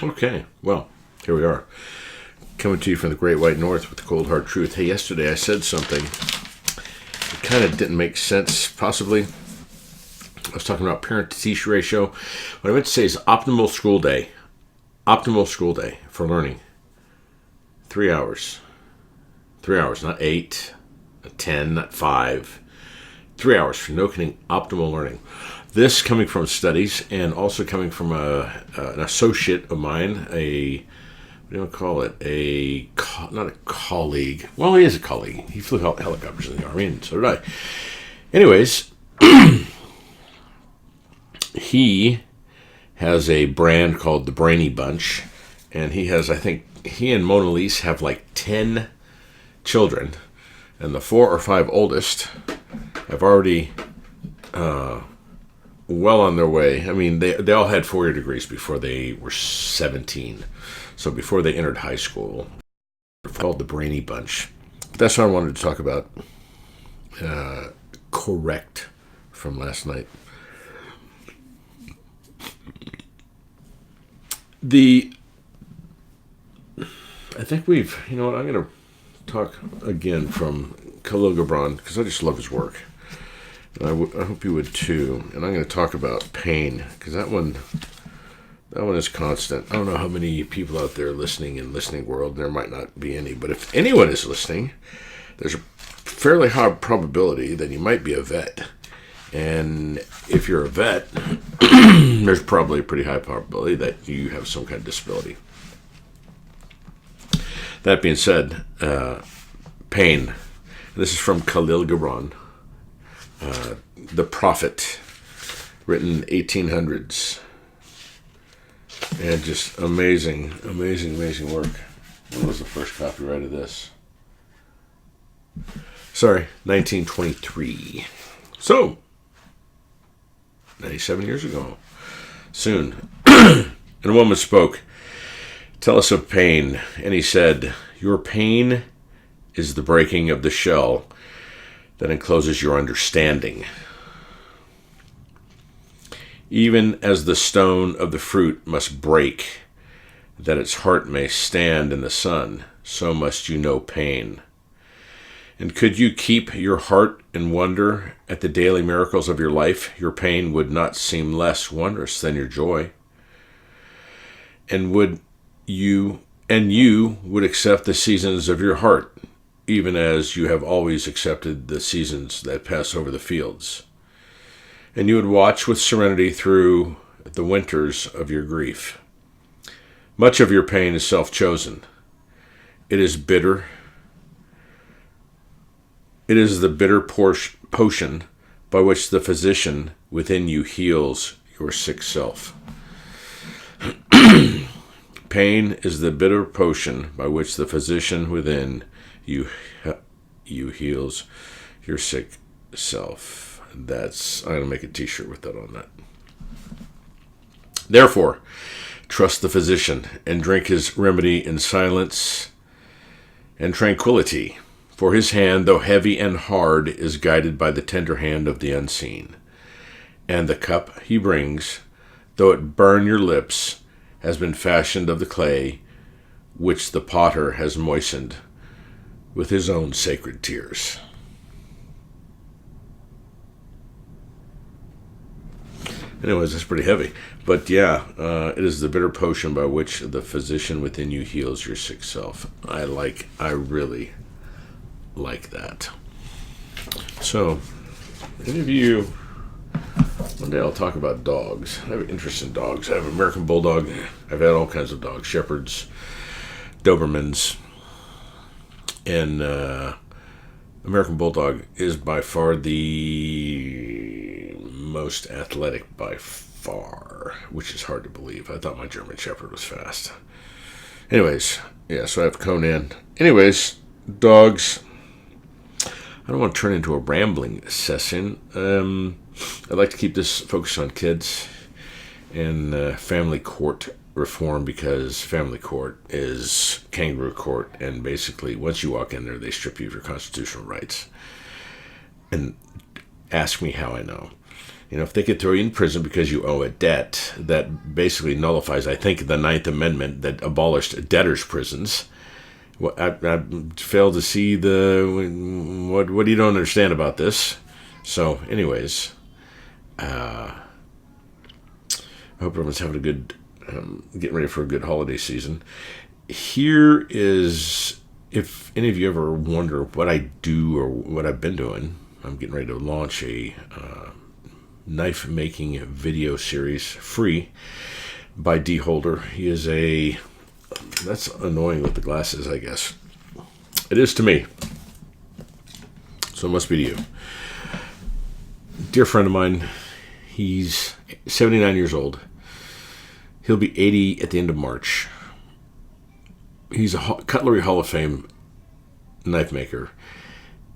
Okay, well, here we are. Coming to you from the Great White North with the cold hard truth. Hey, yesterday I said something that kind of didn't make sense, possibly. I was talking about parent-to-teacher ratio. What I meant to say is optimal school day. Optimal school day for learning. 3 hours. 3 hours, not 8, not 10, not 5. 3 hours for no kidding, optimal learning. This coming from studies and also coming from an associate of mine, what do you want to call it? Not a colleague. Well, he is a colleague. He flew helicopters in the Army, and so did I. Anyways, he has a brand called the Brainy Bunch, and he has, I think, he and Mona Lisa have like 10 children, and the 4 or 5 oldest have already well on their way. I mean, they all had 4-year degrees before they were 17. So before they entered high school. It's called the Brainy Bunch. That's what I wanted to talk about. Correct from last night. I think you know what, I'm going to talk again from Khalil Gibran, because I just love his work. And I hope you would too. And I'm going to talk about pain, because that one is constant. I don't know how many people out there listening in listening world. There might not be any, but if anyone is listening, there's a fairly high probability that you might be a vet. And if you're a vet, there's probably a pretty high probability that you have some kind of disability. That being said, pain. This is from Khalil Gibran, The Prophet, written 1800s. And just amazing work. When was the first copyright of this? Sorry, 1923. So, 97 years ago. Soon. And a woman spoke, "Tell us of pain." And he said, "Your pain is the breaking of the shell that encloses your understanding. Even as the stone of the fruit must break, that its heart may stand in the sun, so must you know pain. And could you keep your heart in wonder at the daily miracles of your life, your pain would not seem less wondrous than your joy. And you would accept the seasons of your heart, even as you have always accepted the seasons that pass over the fields. And you would watch with serenity through the winters of your grief. Much of your pain is self-chosen. It is bitter. It is the bitter potion by which the physician within you heals your sick self. Pain is the bitter potion by which the physician within you heals your sick self. I'm going to make a t-shirt with that on that. Therefore, trust the physician and drink his remedy in silence and tranquility. For his hand, though heavy and hard, is guided by the tender hand of the unseen. And the cup he brings, though it burn your lips, has been fashioned of the clay, which the potter has moistened with his own sacred tears. Anyways, that's pretty heavy. But yeah, it is the bitter potion by which the physician within you heals your sick self. I really like that. So, any of you, one day I'll talk about dogs. I have an interest in dogs. I have an American Bulldog. I've had all kinds of dogs. Shepherds, Dobermans. And American Bulldog is by far the most athletic by far, which is hard to believe. I thought my German Shepherd was fast. Anyways, yeah, so I have Conan. Anyways, dogs. I don't want to turn into a rambling session. I'd like to keep this focused on kids and family court reform, because family court is kangaroo court, and basically once you walk in there, they strip you of your constitutional rights. And ask me how I know. If they could throw you in prison because you owe a debt, that basically nullifies, I think, the Ninth Amendment that abolished debtors' prisons. I fail to see what you don't understand about this. So, anyways, I hope everyone's having a good, getting ready for a good holiday season. Here is, if any of you ever wonder what I do or what I've been doing, I'm getting ready to launch a knife making video series, free, by D Holder. He is that's annoying with the glasses, I guess. It is to me. So it must be to you. Dear friend of mine, he's 79 years old. He'll be 80 at the end of March. He's a Cutlery Hall of Fame knife maker.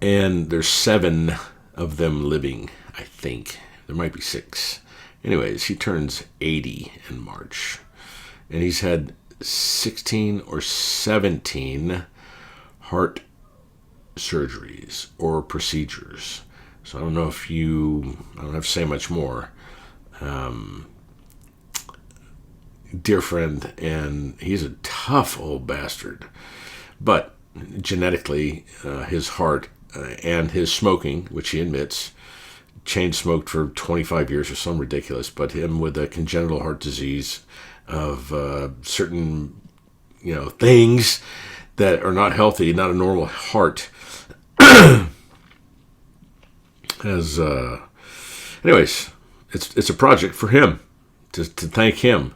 And there's 7 of them living, I think. There might be 6. Anyways, he turns 80 in March. And he's had 16 or 17 heart surgeries or procedures. So I don't know if I don't have to say much more. Dear friend, and he's a tough old bastard. But genetically, his heart and his smoking, which he admits, chain smoked for 25 years or something ridiculous, but him with a congenital heart disease of certain, things that are not healthy, not a normal heart, has, anyways, it's a project for him to thank him.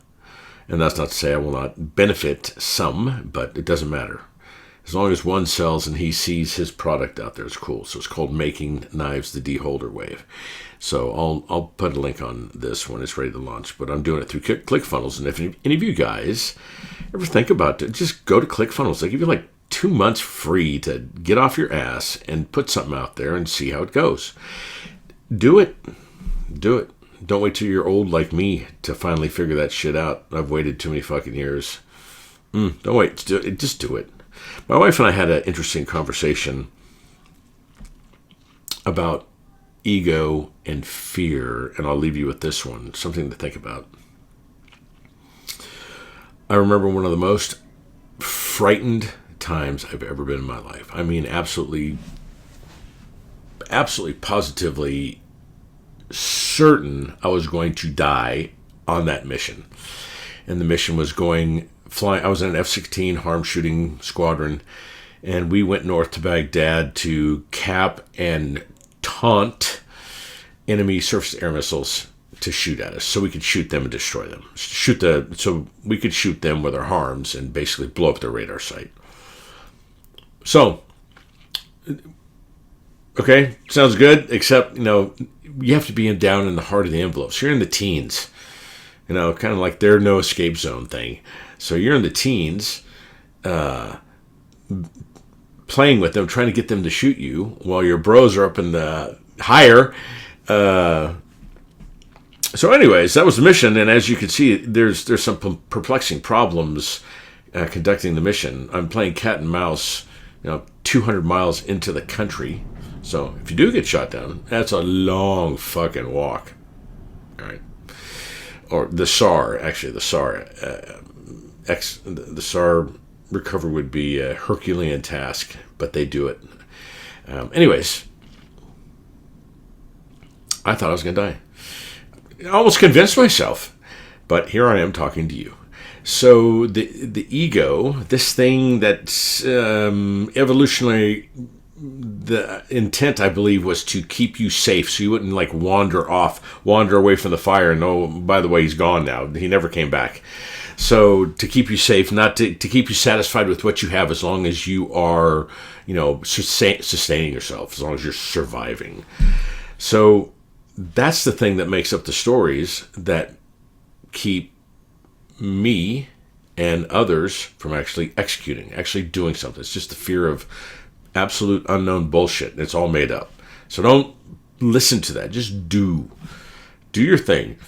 And that's not to say I will not benefit some, but it doesn't matter. As long as one sells and he sees his product out there, it's cool. So it's called Making Knives the D Holder Way. So I'll put a link on this when it's ready to launch. But I'm doing it through ClickFunnels. And if any of you guys ever think about it, just go to ClickFunnels. They give you like 2 months free to get off your ass and put something out there and see how it goes. Do it. Do it. Don't wait till you're old like me to finally figure that shit out. I've waited too many fucking years. Don't wait. Just do it. My wife and I had an interesting conversation about ego and fear, and I'll leave you with this one, something to think about. I remember one of the most frightened times I've ever been in my life. I mean, absolutely, positively certain I was going to die on that mission. And the mission was flying. I was in an F-16 harm shooting squadron, and we went north to Baghdad to cap and taunt enemy surface-to-air missiles to shoot at us, so we could shoot them and destroy them. So we could shoot them with our harms and basically blow up their radar site. So, okay, sounds good, except, you have to be down in the heart of the envelope. So you're in the teens, kind of like their no escape zone thing. So you're in the teens, playing with them, trying to get them to shoot you, while your bros are up in the higher. So anyways, that was the mission, and as you can see, there's some perplexing problems conducting the mission. I'm playing cat and mouse, 200 miles into the country. So if you do get shot down, that's a long fucking walk. All right. Or the SAR, actually, the SAR. The SAR recovery would be a Herculean task, but they do it. Anyways, I thought I was going to die. I almost convinced myself, but here I am talking to you. So the ego, this thing that's evolutionary, the intent, I believe, was to keep you safe, so you wouldn't wander away from the fire. And oh, by the way, he's gone now. He never came back. So to keep you safe, not to keep you satisfied with what you have, as long as you are, sustaining yourself, as long as you're surviving. So that's the thing that makes up the stories that keep me and others from actually executing, actually doing something. It's just the fear of absolute unknown bullshit. It's all made up. So don't listen to that. Just do your thing.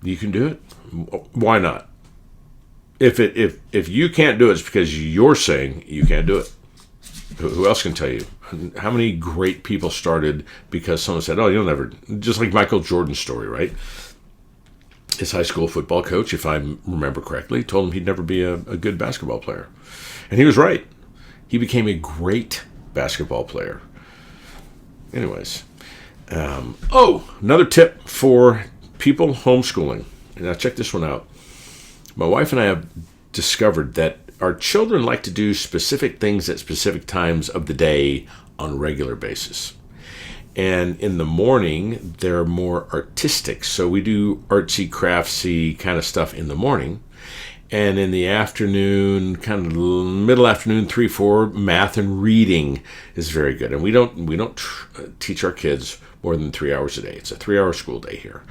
You can do it. Why not? If you can't do it, it's because you're saying you can't do it. Who else can tell you? How many great people started because someone said, "Oh, you'll never." Just like Michael Jordan's story, right? His high school football coach, if I remember correctly, told him he'd never be a good basketball player, and he was right. He became a great basketball player. Anyways, another tip for people homeschooling. Now, check this one out. My wife and I have discovered that our children like to do specific things at specific times of the day on a regular basis. And in the morning, they're more artistic. So we do artsy, craftsy kind of stuff in the morning. And in the afternoon, kind of middle afternoon, 3, 4, math and reading is very good. And we don't teach our kids more than 3 hours a day. It's a 3-hour school day here.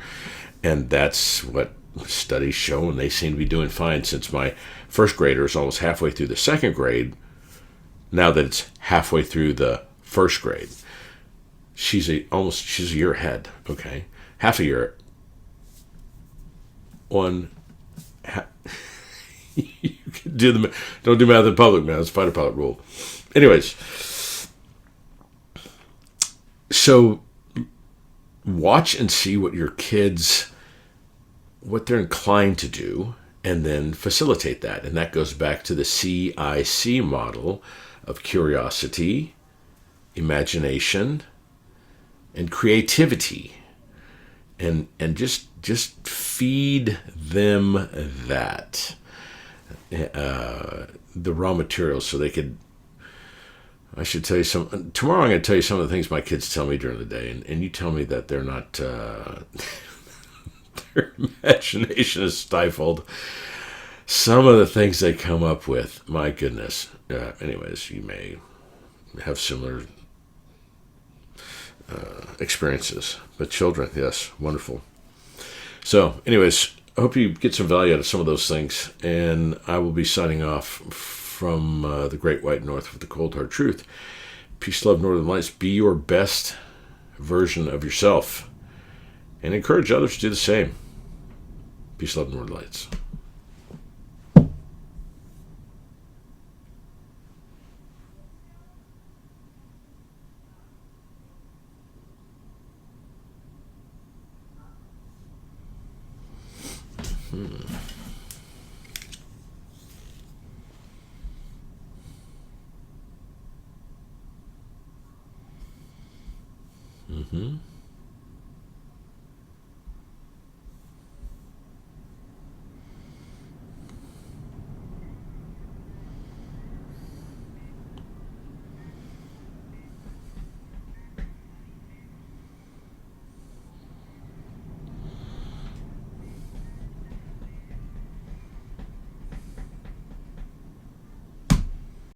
And that's what studies show, and they seem to be doing fine since my first grader is almost halfway through the second grade, now that it's halfway through the first grade. She's a year ahead, okay? Half a year. You can don't do math in public, man. It's a fighter pilot rule. Anyways, so watch and see what they're inclined to do, and then facilitate that. And that goes back to the CIC model of curiosity, imagination, and creativity. And just feed them that. The raw materials so they could. I should tell you tomorrow I'm going to tell you some of the things my kids tell me during the day, and you tell me that they're not, their imagination is stifled. Some of the things they come up with, my goodness. Anyways, you may have similar experiences, but children, yes, wonderful. So anyways, I hope you get some value out of some of those things, and I will be signing off from the Great White North with the Cold Hard Truth. Peace, love, Northern Lights. Be your best version of yourself, and encourage others to do the same. Peace, love, Northern Lights. Mm-hmm.